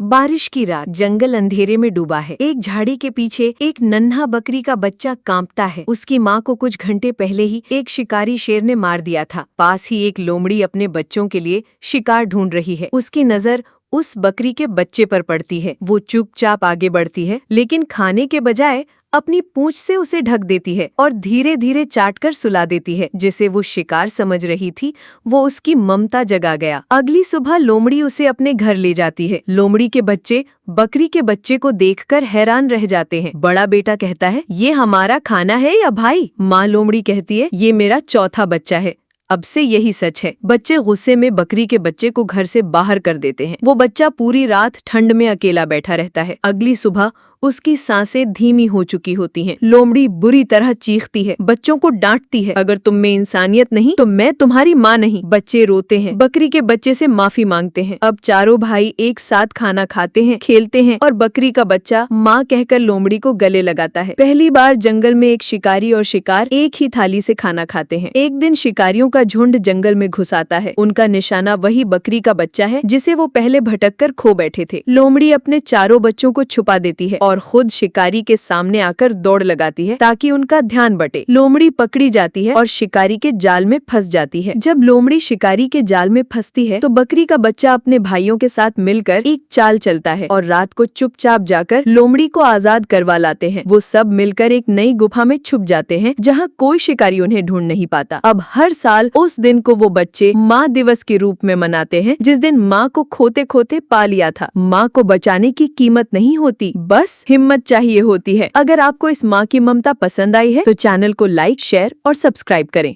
बारिश की रात, जंगल अंधेरे में डूबा है। एक झाड़ी के पीछे एक नन्हा बकरी का बच्चा कांपता है। उसकी माँ को कुछ घंटे पहले ही एक शिकारी शेर ने मार दिया था। पास ही एक लोमड़ी अपने बच्चों के लिए शिकार ढूंढ रही है। उसकी नजर उस बकरी के बच्चे पर पड़ती है। वो चुपचाप आगे बढ़ती है, लेकिन खाने के बजाय अपनी पूंछ से उसे ढक देती है और धीरे धीरे चाटकर सुला देती है। जिसे वो शिकार समझ रही थी, वो उसकी ममता जगा गया। अगली सुबह लोमड़ी उसे अपने घर ले जाती है। लोमड़ी के बच्चे बकरी के बच्चे को देखकर हैरान रह जाते हैं। बड़ा बेटा कहता है, ये हमारा खाना है या भाई? माँ लोमड़ी कहती है, ये मेरा चौथा बच्चा है। अब से यही सच है। बच्चे गुस्से में बकरी के बच्चे को घर से बाहर कर देते हैं। वो बच्चा पूरी रात ठंड में अकेला बैठा रहता है। अगली सुबह उसकी सांसें धीमी हो चुकी होती हैं। लोमड़ी बुरी तरह चीखती है, बच्चों को डांटती है, अगर तुम में इंसानियत नहीं तो मैं तुम्हारी माँ नहीं। बच्चे रोते हैं, बकरी के बच्चे से माफी मांगते हैं। अब चारों भाई एक साथ खाना खाते हैं, खेलते हैं और बकरी का बच्चा माँ कहकर लोमड़ी को गले लगाता है। पहली बार जंगल में एक शिकारी और शिकार एक ही थाली से खाना खाते हैं। एक दिन शिकारियों का झुंड जंगल में घुस आता है। उनका निशाना वही बकरी का बच्चा है जिसे वो पहले भटक कर खो बैठे थे। लोमड़ी अपने चारों बच्चों को छुपा देती है और खुद शिकारी के सामने आकर दौड़ लगाती है ताकि उनका ध्यान बटे। लोमड़ी पकड़ी जाती है और शिकारी के जाल में फंस जाती है। जब लोमड़ी शिकारी के जाल में फंसती है तो बकरी का बच्चा अपने भाइयों के साथ मिलकर एक चाल चलता है और रात को चुपचाप जाकर लोमड़ी को आजाद करवा लाते हैं। वो सब मिलकर एक नई गुफा में छुप जाते हैं जहाँ कोई शिकारी उन्हें ढूंढ नहीं पाता। अब हर साल उस दिन को वो बच्चे माँ दिवस के रूप में मनाते हैं, जिस दिन माँ को खोते खोते पा लिया था। माँ को बचाने की कीमत नहीं होती, बस हिम्मत चाहिए होती है। अगर आपको इस माँ की ममता पसंद आई है तो चैनल को लाइक, शेयर और सब्सक्राइब करें।